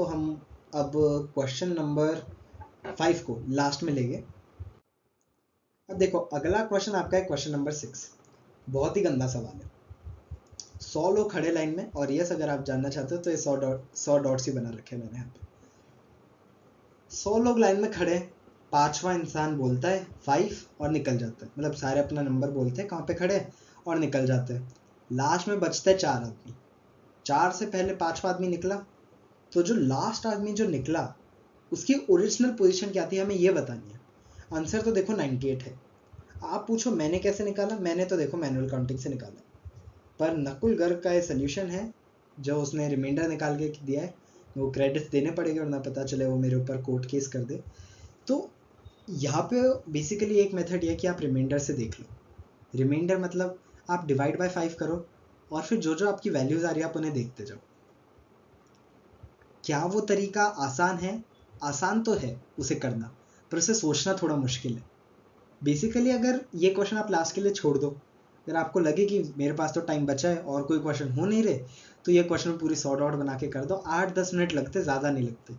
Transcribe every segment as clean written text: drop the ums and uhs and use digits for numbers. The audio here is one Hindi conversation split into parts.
तो हम अब क्वेश्चन नंबर 5 को लास्ट में लेंगे। अब देखो अगला क्वेश्चन आपका है क्वेश्चन नंबर 6। बहुत ही गंदा सवाल है। 100 लोग खड़े लाइन में, और यस अगर आप जानना चाहते हो तो ये 100 डॉट्स ही बना रखे हैं मैंने यहाँ पे। 100 लोग लाइन में खड़े, पांचवा इंसान बोलता है 5 और निकल जाता है। मतलब सारे अपना नंबर बोलते हैं कहाँ पे खड़े और निकल जाते हैं। लास्ट में बचता है 4 आदमी। 4 से पहले पांचवा आदमी निकला, तो जो लास्ट आदमी जो निकला उसकी ओरिजिनल पोजीशन क्या थी हमें ये बतानी है। आंसर तो देखो 98 है। आप पूछो मैंने कैसे निकाला, मैंने तो देखो मैनुअल काउंटिंग से निकाला, पर नकुल गर्ग का ये सोल्यूशन है जो उसने रिमाइंडर निकाल के दिया है, वो क्रेडिट्स देने पड़ेंगे वरना पता चले वो मेरे ऊपर कोर्ट केस कर दे। तो यहाँ पे बेसिकली एक मेथड ये है कि आप रिमाइंडर से देख लो। रिमाइंडर मतलब आप डिवाइड बाय 5 करो और फिर जो जो आपकी वैल्यूज आ रही है आप उन्हें देखते जाओ। क्या वो तरीका आसान है? आसान तो है उसे करना, पर उसे सोचना थोड़ा मुश्किल है। बेसिकली अगर ये क्वेश्चन आप लास्ट के लिए छोड़ दो, अगर आपको लगे कि मेरे पास तो टाइम बचा है और कोई क्वेश्चन हो नहीं रहे, तो ये क्वेश्चन पूरी 100 डॉट बना के कर दो। 8-10 मिनट लगते, ज़्यादा नहीं लगते।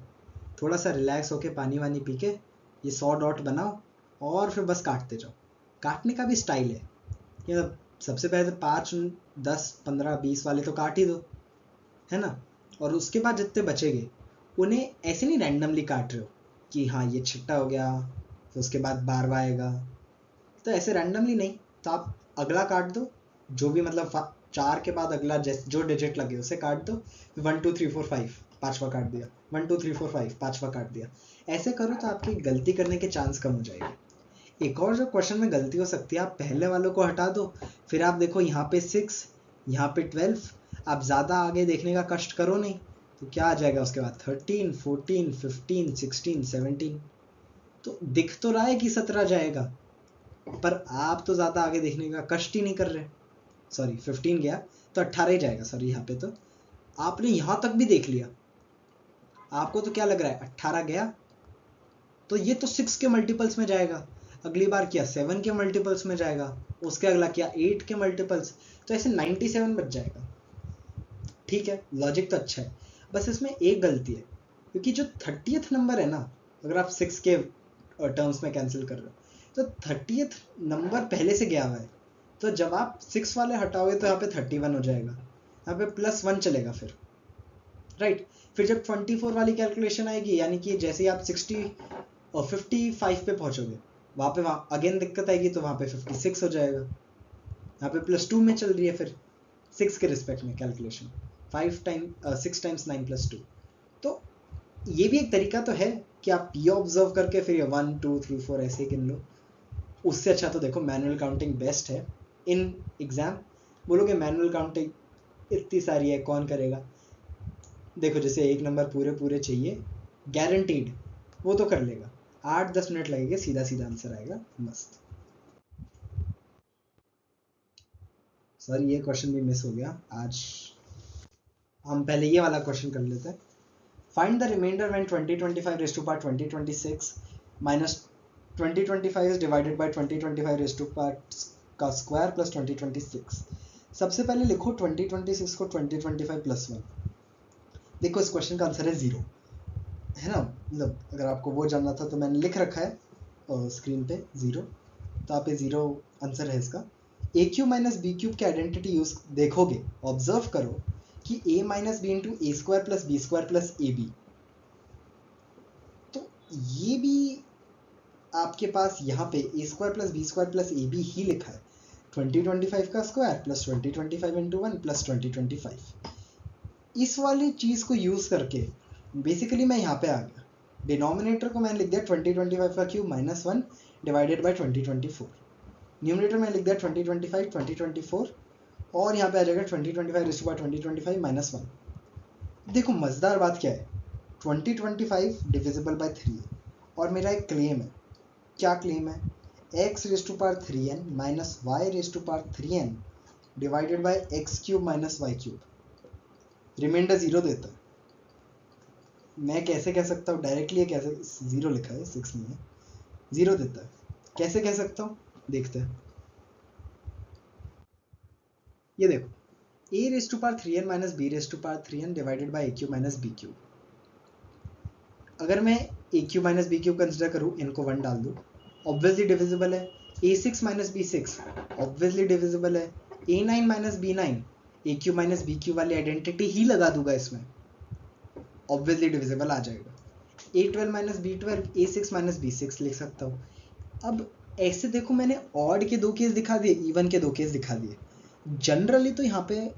थोड़ा सा रिलैक्स होके पानी वानी पी के ये 100 डॉट बनाओ और फिर बस काटते जाओ। काटने का भी स्टाइल है कि सबसे पहले तो 5, 10, 15, 20 वाले तो काट ही दो, है ना। और उसके बाद जितने बचेंगे उन्हें ऐसे नहीं रैंडमली काट रहे हो कि हाँ ये छठा हो गया तो उसके बाद 12वां आएगा, तो ऐसे रैंडमली नहीं। तो आप अगला काट दो, जो भी मतलब 4 के बाद अगला जो डिजिट लगे उसे काट दो। 1 2 3 4 5 पांचवा काट दिया, 1 2 3 4 5 पांचवा काट दिया। ऐसे करो तो आपकी गलती करने के चांस कम हो जाएंगे। एक और जो क्वेश्चन में गलती हो सकती है, आप पहले वालों को हटा दो, फिर आप देखो यहाँ पे 6, यहाँ पे 12, आप ज़्यादा आगे देखने का कष्ट करो नहीं, तो क्या आ जाएगा उसके बाद 13, 14, 15, 16, 17। तो दिख तो रहा है कि 17 जाएगा, पर आप तो ज़्यादा आगे देखने का कष्ट ही नहीं कर रहे। सॉरी 15 गया तो 18 ही जाएगा। सॉरी यहाँ पे तो आपने यहाँ तक भी देख लिया, आपको तो क्या लग रहा है 18 गया तो ये तो 6 के मल्टीपल्स में जाएगा। अगली बार किया 7 के मल्टीपल्स में जाएगा, उसके अगला किया 8 के मल्टीपल्स, तो ऐसे 97 बच जाएगा। ठीक है, लॉजिक तो अच्छा है, बस इसमें एक गलती है, क्योंकि जो 30th नंबर है ना, अगर आप 6 के टर्म्स में कैंसिल कर रहे हो तो 30th नंबर पहले से गया हुआ है, तो जब आप 6 वाले हटाओगे तो यहाँ पे 31 हो जाएगा, यहाँ पे +1 चलेगा फिर, राइट। फिर जब 24 वाली कैलकुलेशन आएगी, यानी कि जैसे ही आप 60 और 55 पे पहुंचोगे, वहाँ अगेन दिक्कत आएगी, तो वहाँ पे 56 हो जाएगा। यहाँ पे +2 में चल रही है फिर 6 के रिस्पेक्ट में कैलकुलेशन, 6 टाइम्स 9 + 2। तो ये भी एक तरीका तो है कि आप ये ऑब्जर्व करके फिर ये 1 2 3 4 ऐसे गिन लो। उससे अच्छा तो देखो मैनुअल काउंटिंग बेस्ट है इन एग्जाम। बोलोगे मैनुअल काउंटिंग इतनी सारी है कौन करेगा, देखो जैसे एक नंबर पूरे पूरे चाहिए गारंटीड, वो तो कर लेगा। 8-10 मिनट लगेगा, सीधा सीधा आंसर आएगा, मस्त। सॉरी ये क्वेश्चन भी मिस हो गया आज। हम पहले ये वाला क्वेश्चन कर लेते हैं। Find the remainder when 2025 raised to power 2026 minus 2025 is divided by 2025 raised to power का स्क्वायर प्लस 2026। सबसे पहले लिखो 2026 को 2025 +1। देखो इस क्वेश्चन का आंसर है 0, है ना। मतलब अगर आपको वो जानना था तो मैंने लिख रखा है स्क्रीन पे 0, तो आप ये 0 आंसर है इसका। A cube minus B cube की आइडेंटिटी यूज देखोगे, ऑब्जर्व करो कि a minus B into A square plus B square plus A B, तो ये भी आपके पास यहाँ पे A square plus B square plus A B ही लिखा है। 2025 का स्क्वायर प्लस 2025 इंटू 1 प्लस 2025। इस वाली चीज़ को यूज़ करके बेसिकली मैं यहाँ पे आ गया, डिनोमिनेटर को मैंने लिख दिया 2025 का क्यूब -1 डिवाइडेड बाई 2024, न्यूमरेटर में लिख दिया 2025 2024, और यहाँ पे आ जाएगा 2025 रेज़ टू पावर 2025 -1। देखो मज़ेदार बात क्या है, 2025 डिविजिबल बाय 3 है, और मेरा एक क्लेम है। क्या क्लेम है? x raise to power 3n minus y raise to power 3n divided by x cube minus y cube, remainder 0 देता है। मैं कैसे कह सकता हूँ डायरेक्टली, कैसे 0 लिखा है 6 नहीं है, 0 देता है, कैसे कह सकता हूँ देखते हैं। ये देखो a raise to power 3n minus b raise to power 3n divided by a cube minus b cube, अगर मैं A cube minus B cube consider करूँ, इनको 1 डाल दूँ, ऑब्वियसली डिविजिबल है। a6 minus b6 obviously divisible है। a9 माइनस b9 ए क्यूब माइनस बी क्यूब वाली आइडेंटिटी ही लगा दूंगा इसमें, ऑब्वियसली डिविजिबल आ जाएगा। a12 minus b12 a6 minus b6 लिख सकता हूँ। अब ऐसे देखो, मैंने ऑड के 2 केस दिखा दिए, इवन के 2 केस दिखा दिए। जनरली तो यहाँ पे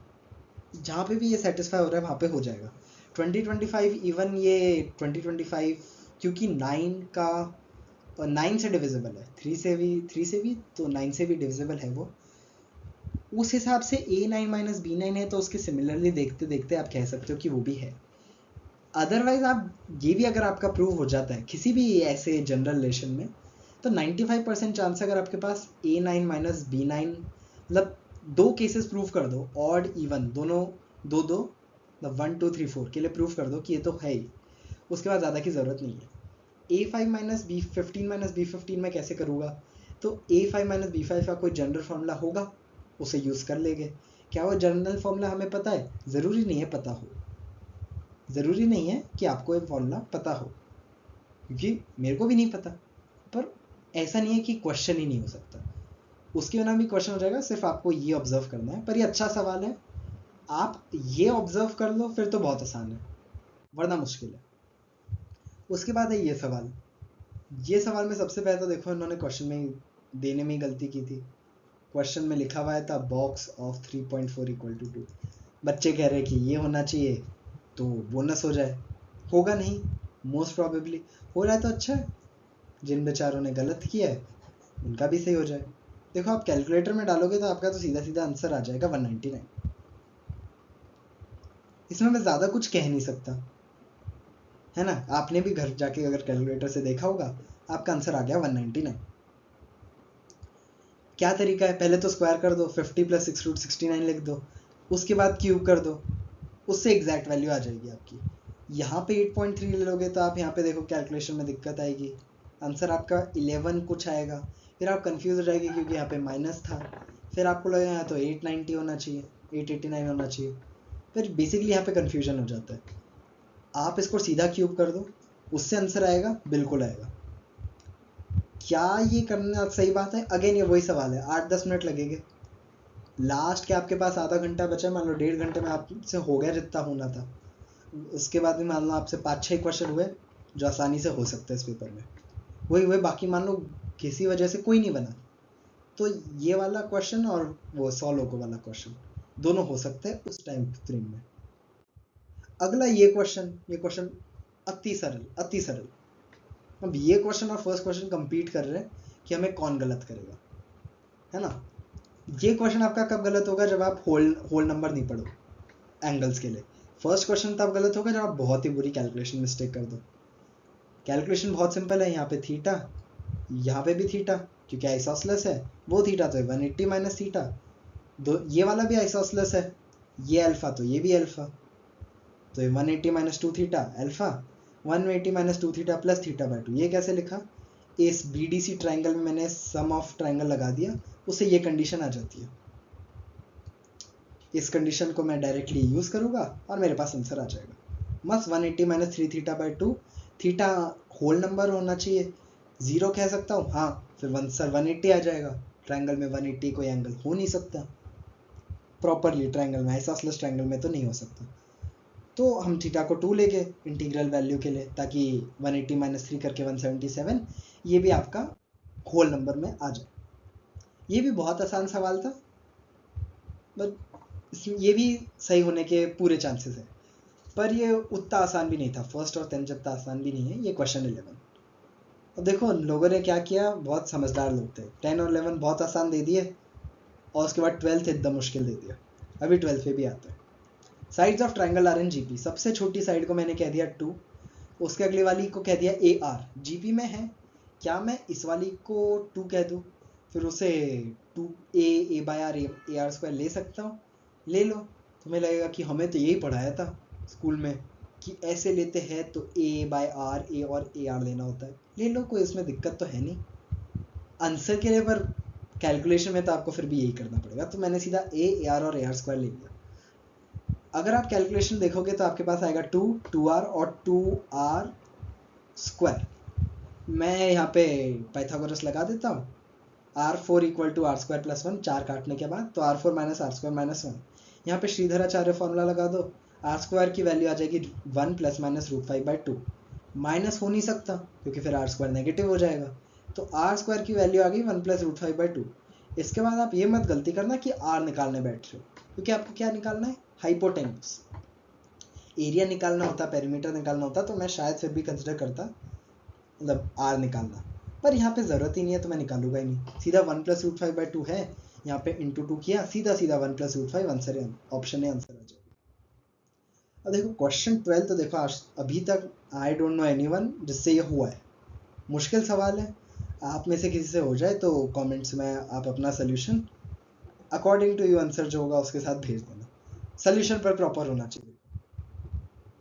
जहाँ पे भी ये सेटिस्फाई हो रहा है वहाँ पे हो जाएगा। 2025 इवन ये 2025 क्योंकि 9 से डिविजिबल है, 3 से भी तो 9 से भी डिविजिबल है वो, उस हिसाब से a9 माइनस b9 है, तो उसके सिमिलरली देखते देखते आप कह सकते हो कि वो भी है। अदरवाइज आप ये भी अगर आपका प्रूव हो जाता है किसी भी ऐसे जनरल रिलेशन में, तो 95% चांस अगर आपके पास a9 माइनस b9 मतलब 2 केसेस प्रूव कर दो, ऑड इवन दोनों, दो 1 2 3 4 के लिए प्रूव कर दो कि ये तो है ही, उसके बाद ज़्यादा की ज़रूरत नहीं है। a5 माइनस b15 मैं कैसे करूँगा, तो a5 माइनस b5 का कोई जनरल फॉर्मूला होगा, उसे यूज़ कर लेंगे। क्या वो जनरल फॉर्मूला हमें पता है? ज़रूरी नहीं है पता हो, ज़रूरी नहीं है कि आपको ये फॉर्मूला पता हो, क्योंकि मेरे को भी नहीं पता, पर ऐसा नहीं है कि क्वेश्चन ही नहीं हो सकता, उसके बिना भी क्वेश्चन हो जाएगा। सिर्फ आपको ये ऑब्जर्व करना है। पर ये अच्छा सवाल है, आप ये ऑब्जर्व कर लो फिर तो बहुत आसान है, वरना मुश्किल है। उसके बाद है ये सवाल। ये सवाल में सबसे पहले तो देखो इन्होंने क्वेश्चन में देने में ही गलती की थी। क्वेश्चन में लिखा हुआ था बॉक्स ऑफ 3.4 इक्वल टू 2। बच्चे कह रहे हैं कि ये होना चाहिए तो बोनस हो जाए, होगा नहीं, मोस्ट प्रोबेबली हो रहा है तो अच्छा है, जिन बेचारों ने गलत किया है उनका भी सही हो जाए। देखो आप कैलकुलेटर में डालोगे तो आपका तो सीधा सीधा आंसर आ जाएगा 199। इसमें मैं ज़्यादा कुछ कह नहीं सकता, है ना। आपने भी घर जाके अगर कैलकुलेटर से देखा होगा, आपका आंसर आ गया 199। क्या तरीका है? पहले तो स्क्वायर कर दो, 50 प्लस 6 रूट 69 लिख दो, उसके बाद क्यूब कर दो, उससे एग्जैक्ट वैल्यू आ जाएगी आपकी। यहाँ पे 8.3 ले लोगे तो आप यहाँ पे देखो कैलकुलेशन में दिक्कत आएगी, आंसर आपका 11 कुछ आएगा, फिर आप कंफ्यूज हो जाएगी क्योंकि यहाँ पे माइनस था, फिर आपको लगेगा यहाँ तो 890 होना चाहिए, 889 होना चाहिए, फिर बेसिकली यहाँ पे कन्फ्यूजन हो जाता है। आप इसको सीधा क्यूब कर दो, उससे आंसर आएगा, बिल्कुल आएगा। क्या ये करना सही बात है? अगेन ये वही सवाल है, 8-10 मिनट लगेंगे, लास्ट के आपके पास आधा घंटा बचा, मान लो 1.5 घंटे में आपसे हो गया जितना होना था। उसके बाद में मान लो आपसे 5-6 क्वेश्चन हुए जो आसानी से हो सकते हैं इस पेपर में, वही बाकी मान लो किसी वजह से कोई नहीं बना, तो ये वाला क्वेश्चन और वो 100 लोगों वाला क्वेश्चन दोनों हो सकते हैं उस टाइम फ्रेम में। अगला ये क्वेश्चन अति सरल। अब ये क्वेश्चन और फर्स्ट क्वेश्चन कंपीट कर रहे हैं कि हमें कौन गलत करेगा, है ना। ये क्वेश्चन आपका कब गलत होगा? जब आप होल नंबर नहीं पढ़ो एंगल्स के लिए। फर्स्ट क्वेश्चन तब गलत होगा जब आप बहुत ही बुरी कैलकुलेशन मिस्टेक कर दो। कैलकुलेशन बहुत सिंपल है, यहाँ पे थीटा, यहाँ पे भी थीटा, क्योंकि आइसोसेलेस है, वो थीटा तो 180 माइनस थीटा, दो ये वाला भी आइसोसेलेस है, ये अल्फा तो ये भी अल्फा, तो 180 minus 2 theta alpha, 180 minus 2 theta plus theta by 2। ये कैसे लिखा? इस BDC ट्राइंगल में मैंने सम ऑफ ट्राइंगल लगा दिया, उससे ये कंडीशन आ जाती है। इस कंडीशन को मैं डायरेक्टली यूज करूंगा और मेरे पास आंसर आ जाएगा। मस्त 180 minus 3 theta by 2, theta whole number होना चाहिए, 0 कह सकता हूँ, हाँ, फिर 180 आ जाएगा। ट्राइंगल में 180 कोई एंगल हो नहीं सकता प्रॉपरली, ट्राइंगल में, आइसोसेलेस ट्राइंगल में तो नहीं हो सकता। तो हम थीटा को 2 लेंगे इंटीग्रल वैल्यू के लिए, ताकि 180 माइनस 3 करके 177 ये भी आपका होल नंबर में आ जाए। ये भी बहुत आसान सवाल था, बट ये भी सही होने के पूरे चांसेस है, पर ये उतना आसान भी नहीं था, फर्स्ट और 10 जितना आसान भी नहीं है ये क्वेश्चन 11। अब देखो लोगों ने क्या किया, बहुत समझदार लोग थे, 10 और 11 बहुत आसान दे दिए और उसके बाद 12th एकदम मुश्किल दे दिया। अभी 12th पे भी आता है। Sides of triangle are in GP, सबसे छोटी साइड को मैंने कह दिया 2, उसके अगले वाली को कह दिया AR, जीपी में है, क्या मैं इस वाली को 2 कह दूँ, फिर उसे 2a bye are AR square ले सकता हूँ? ले लो, तुम्हें लगेगा कि हमें तो यही पढ़ाया था स्कूल में कि ऐसे लेते हैं तो a बाय आर, a और AR लेना होता है, ले लो, कोई इसमें दिक्कत तो है नहीं आंसर के लिए, पर कैलकुलेशन में तो आपको फिर भी यही करना पड़ेगा, तो मैंने सीधा AR और AR स्क्वायर ले लिया। अगर आप कैलकुलेशन देखोगे तो आपके पास आएगा 2R और 2R स्क्वायर। मैं यहाँ पे पाइथागोरस लगा देता हूँ, r4 equal to R square plus 1, 4 काटने के बाद, तो r4 minus are square minus 1। यहाँ पे श्रीधराचार्य फॉर्मूला लगा दो, आर स्क्वायर की वैल्यू आ जाएगी 1 प्लस माइनस रूट 5/2। माइनस हो नहीं सकता क्योंकि फिर आर स्क्वायर नेगेटिव हो जाएगा, तो आर स्क्वायर की वैल्यू आ गई 1 प्लस रूट 5/2। इसके बाद आप ये मत गलती करना कि आर निकालने बैठ रहे हो, क्योंकि आपको क्या निकालना है, हाइपोटेन्यूज। एरिया निकालना होता, पेरीमीटर निकालना होता, तो मैं शायद फिर भी कंसिडर करता मतलब आर निकालना, पर यहाँ पे ज़रूरत ही नहीं है तो मैं निकालूंगा ही नहीं। सीधा 1 प्लस रूट 5/2 है, यहाँ पे इंटू 2 किया, सीधा सीधा 1 प्लस रूट 5 आंसर है, ऑप्शन ए आंसर आ जाएगा। अब देखो क्वेश्चन 12 तो देखो अभी तक आई डोंट नो एनीवन जिससे ये हुआ है। मुश्किल सवाल है, आप में से किसी से हो जाए तो कमेंट्स में आप अपना solution according to you answer जो होगा उसके साथ भेज देना, सोल्यूशन पर प्रॉपर होना चाहिए।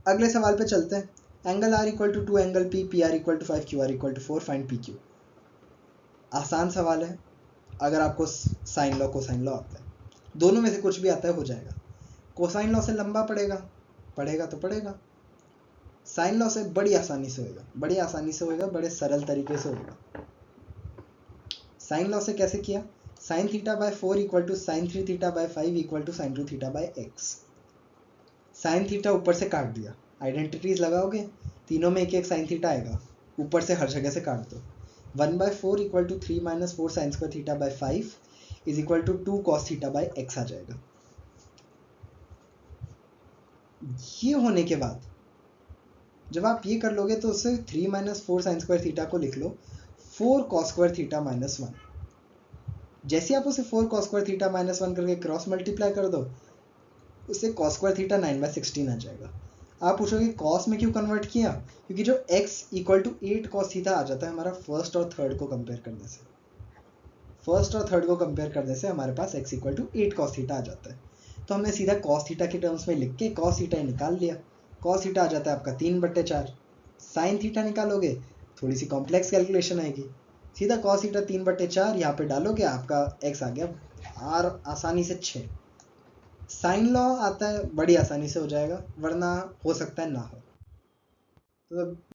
अगले सवाल पे चलते हैं। Angle R equal to 2 angle P, P R equal to 5, Q R equal to 4, find P Q. आसान सवाल है, अगर आपको साइन लॉ कोसाइन लॉ आता है, दोनों में से कुछ भी आता है हो जाएगा। कोसाइन लॉ से लंबा पड़ेगा तो पड़ेगा, साइन लॉ से बड़ी आसानी से होएगा, बड़े सरल तरीके से होगा। साइन लॉ से कैसे किया, sine theta by 4 equal to sine 3 theta by 5 equal to sine 2 theta by X. Sine theta ऊपर से काट दिया, आइडेंटिटीज लगाओगे तीनों में एक एक साइन थीटा आएगा, ऊपर से हर जगह से काट दो। 1/4 equal to 3 minus 4 sine square theta by 5 is equal to 2 cos theta by X आ जाएगा। ये होने के बाद जब आप ये कर लोगे तो उससे 3 माइनस 4 साइन स्क्वायर थीटा को लिख लो 4 कॉस स्क्वायर थीटा माइनस 1। जैसे आप उसे 4 कॉस स्क्वायर थीटा माइनस 1 करके क्रॉस मल्टीप्लाई कर दो, उससे कॉस स्क्वायर थीटा 9/16 आ जाएगा। आप पूछोगे कॉस में क्यों कन्वर्ट किया, क्योंकि जो x equal to 8 cos theta आ जाता है हमारा फर्स्ट और थर्ड को कंपेयर करने से हमारे पास x equal to 8 cos theta आ जाता है। तो हमने सीधा कॉस थीटा के टर्म्स में लिख के कॉस थीटा निकाल लिया। कॉस थीटा आ जाता है आपका 3/4। साइन थीटा निकालोगे थोड़ी सी कॉम्प्लेक्स कैलकुलेशन आएगी, सीधा कॉस थीटा 3/4 यहाँ पे डालोगे, आपका x आ गया r आसानी से 6। साइन लॉ आता है बड़ी आसानी से हो जाएगा, वरना हो सकता है ना हो। तो